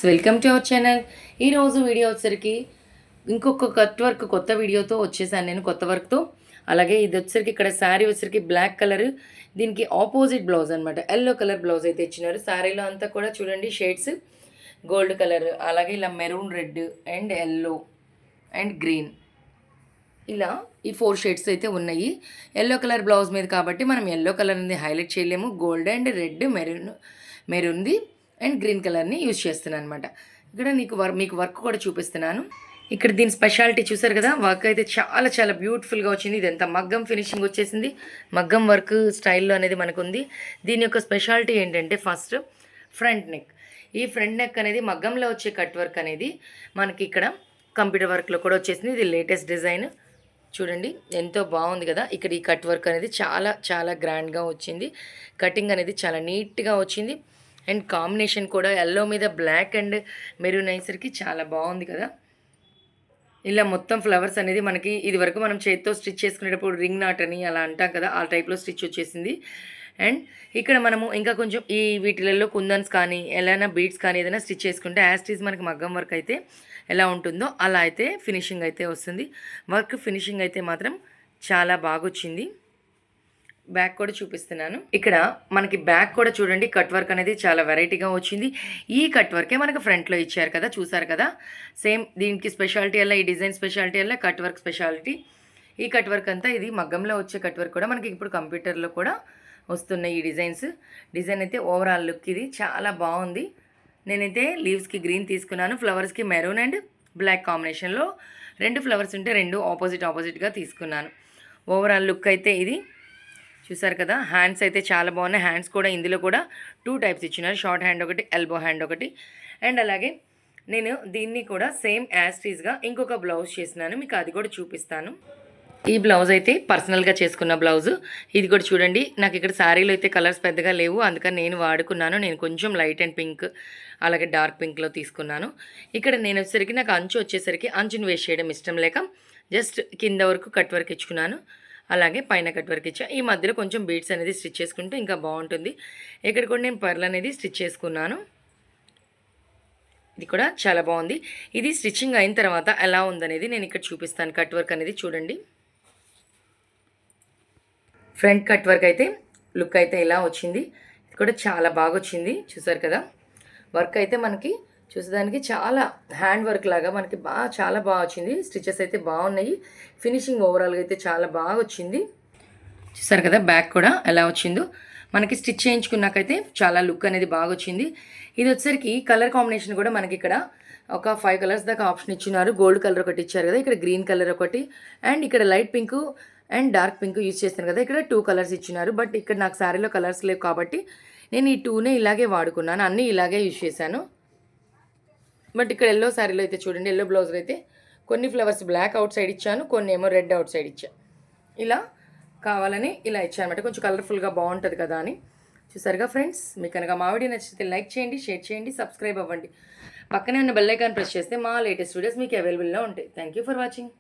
Welcome to our channel. ఈరోజు video వచ్చేసరికి ఇంకొక కట్ వర్క్ కొత్త వీడియోతో వచ్చేసాను నేను కొత్త వర్క్తో. అలాగే ఇది వచ్చేసరికి ఇక్కడ శారీ వచ్చేసరికి బ్లాక్ కలర్, దీనికి ఆపోజిట్ బ్లౌజ్ అనమాట. ఎల్లో కలర్ బ్లౌజ్ అయితే ఇచ్చినారు. శారీలో అంతా కూడా చూడండి షేడ్స్ గోల్డ్ కలర్, అలాగే ఇలా maroon red and yellow and green, ఇలా ఈ 4 షేడ్స్ అయితే ఉన్నాయి. ఎల్లో కలర్ బ్లౌజ్ మీద కాబట్టి మనం ఎల్లో కలర్ అనేది హైలైట్ చేయలేము. గోల్డ్ అండ్ రెడ్ మెరూన్ది అండ్ గ్రీన్ కలర్ని యూజ్ చేస్తున్నాను అనమాట. ఇక్కడ మీకు వర్క్ కూడా చూపిస్తున్నాను. ఇక్కడ దీని స్పెషాలిటీ చూసారు కదా, వర్క్ అయితే చాలా చాలా బ్యూటిఫుల్గా వచ్చింది. ఇదంతా మగ్గం ఫినిషింగ్ వచ్చేసింది. మగ్గం వర్క్ స్టైల్లో అనేది మనకు ఉంది. దీని యొక్క స్పెషాలిటీ ఏంటంటే ఫస్ట్ ఫ్రంట్ నెక్. ఈ ఫ్రంట్ నెక్ అనేది మగ్గంలో వచ్చే కట్ వర్క్ అనేది మనకి ఇక్కడ కంప్యూటర్ వర్క్లో కూడా వచ్చేసింది. ఇది లేటెస్ట్ డిజైన్ చూడండి, ఎంతో బాగుంది కదా. ఇక్కడ ఈ కట్ వర్క్ అనేది చాలా చాలా గ్రాండ్గా వచ్చింది. కటింగ్ అనేది చాలా నీట్గా వచ్చింది. అండ్ కాంబినేషన్ కూడా ఎల్లో మీద బ్లాక్ అండ్ మెరూన్ అయ్యేసరికి చాలా బాగుంది కదా. ఇలా మొత్తం ఫ్లవర్స్ అనేది మనకి ఇది వరకు మనం చేతితో స్టిచ్ చేసుకునేటప్పుడు రింగ్ నాట్ అని అలా అంటాం కదా, ఆ టైప్లో స్టిచ్ వచ్చేసింది. అండ్ ఇక్కడ మనము ఇంకా కొంచెం ఈ వీటిలలో కుందన్స్ కానీ ఎలానా బీడ్స్ కానీ ఏదైనా స్టిచ్ చేసుకుంటే యాస్టీజ్ మనకి మగ్గం వర్క్ అయితే ఎలా ఉంటుందో అలా అయితే ఫినిషింగ్ అయితే వస్తుంది. వర్క్ ఫినిషింగ్ అయితే మాత్రం చాలా బాగా వచ్చింది. బ్యాక్ కూడా చూపిస్తున్నాను. ఇక్కడ మనకి బ్యాక్ కూడా చూడండి కట్ వర్క్ అనేది చాలా వెరైటీగా వచ్చింది. ఈ కట్ వర్కే మనకు ఫ్రంట్లో ఇచ్చారు కదా, చూసారు కదా. సేమ్ దీనికి స్పెషాలిటీ అలా, ఈ డిజైన్ స్పెషాలిటీ అలా, కట్ వర్క్ స్పెషాలిటీ. ఈ కట్ వర్క్ అంతా ఇది మగ్గంలో వచ్చే కట్ వర్క్ కూడా మనకి ఇప్పుడు కంప్యూటర్లో కూడా వస్తున్నాయి ఈ డిజైన్ అయితే ఓవరాల్ లుక్ ఇది చాలా బాగుంది. నేనైతే లీవ్స్కి గ్రీన్ తీసుకున్నాను, ఫ్లవర్స్కి మెరూన్ అండ్ బ్లాక్ కాంబినేషన్లో 2 ఫ్లవర్స్ ఉంటే 2 ఆపోజిట్గా తీసుకున్నాను. ఓవరాల్ లుక్ అయితే ఇది చూసారు కదా. హ్యాండ్స్ అయితే చాలా బాగున్నాయి. హ్యాండ్స్ కూడా ఇందులో కూడా 2 టైప్స్ ఇచ్చినారు, షార్ట్ హ్యాండ్ ఒకటి, ఎల్బో హ్యాండ్ ఒకటి. అండ్ అలాగే నేను దీన్ని కూడా సేమ్ యాస్టీస్గా ఇంకొక బ్లౌజ్ చేసినాను, మీకు అది కూడా చూపిస్తాను. ఈ బ్లౌజ్ అయితే పర్సనల్గా చేసుకున్న బ్లౌజు. ఇది కూడా చూడండి, నాకు ఇక్కడ శారీలో అయితే కలర్స్ పెద్దగా లేవు, అందుకని నేను వాడుకున్నాను. నేను కొంచెం లైట్ అండ్ పింక్ అలాగే డార్క్ పింక్లో తీసుకున్నాను. ఇక్కడ నేను వచ్చేసరికి నాకు అంచు వచ్చేసరికి అంచుని వేస్ట్ చేయడం ఇష్టం లేక జస్ట్ కింద వరకు కట్ వర్క్ ఇచ్చుకున్నాను, అలాగే పైన కట్ వర్క్ ఇచ్చా. ఈ మధ్యలో కొంచెం బీడ్స్ అనేది స్టిచ్ చేసుకుంటే ఇంకా బాగుంటుంది. ఇక్కడ కూడా నేను పర్ల్ అనేది స్టిచ్ చేసుకున్నాను. ఇది కూడా చాలా బాగుంది. ఇది స్టిచ్చింగ్ అయిన తర్వాత ఎలా ఉందనేది నేను ఇక్కడ చూపిస్తాను. కట్ వర్క్ అనేది చూడండి, ఫ్రంట్ కట్ వర్క్ అయితే లుక్ అయితే ఇలా వచ్చింది. ఇది కూడా చాలా బాగా వచ్చింది, చూసారు కదా. వర్క్ అయితే మనకి చూసేదానికి చాలా హ్యాండ్ వర్క్ లాగా మనకి చాలా బాగా వచ్చింది. స్టిచెస్ అయితే బాగున్నాయి. ఫినిషింగ్ ఓవరాల్గా అయితే చాలా బాగా వచ్చింది, చూసారు కదా. బ్యాక్ కూడా ఎలా వచ్చిందో మనకి స్టిచ్ చేయించుకున్నాకైతే చాలా లుక్ అనేది బాగా వచ్చింది. ఇది వచ్చేసరికి కలర్ కాంబినేషన్ కూడా మనకి ఇక్కడ ఒక 5 కలర్స్ దాకా ఆప్షన్ ఇచ్చినారు. గోల్డ్ కలర్ ఒకటి ఇచ్చారు కదా, ఇక్కడ గ్రీన్ కలర్ ఒకటి, అండ్ ఇక్కడ light pink and dark pink use చేస్తాను కదా, ఇక్కడ 2 కలర్స్ ఇచ్చినారు. బట్ ఇక్కడ నాకు శారీలో కలర్స్ లేవు కాబట్టి నేను ఈ 2నే ఇలాగే వాడుకున్నాను, అన్నీ ఇలాగే యూజ్ చేశాను. బట్ ఇక్కడ ఎల్లో శారీలో అయితే చూడండి, ఎల్లో బ్లౌజ్లో అయితే కొన్ని ఫ్లవర్స్ బ్లాక్ అవుట్ సైడ్ ఇచ్చాను, కొన్ని ఏమో రెడ్ అవుట్ సైడ్ ఇచ్చాను. ఇలా కావాలని ఇలా ఇచ్చాను అనమాట, కొంచెం కలర్ఫుల్గా బాగుంటుంది కదా అని. చూసారుగా ఫ్రెండ్స్, మీకు కనుక మా వీడియో నచ్చితే లైక్ చేయండి, షేర్ చేయండి, సబ్స్క్రైబ్ అవ్వండి. పక్కనే ఉన్న బెల్ ఐకాన్ ప్రెస్ చేస్తే మా లేటెస్ట్ వీడియోస్ మీకు అవైలబుల్లో ఉంటాయి. Thank you for watching.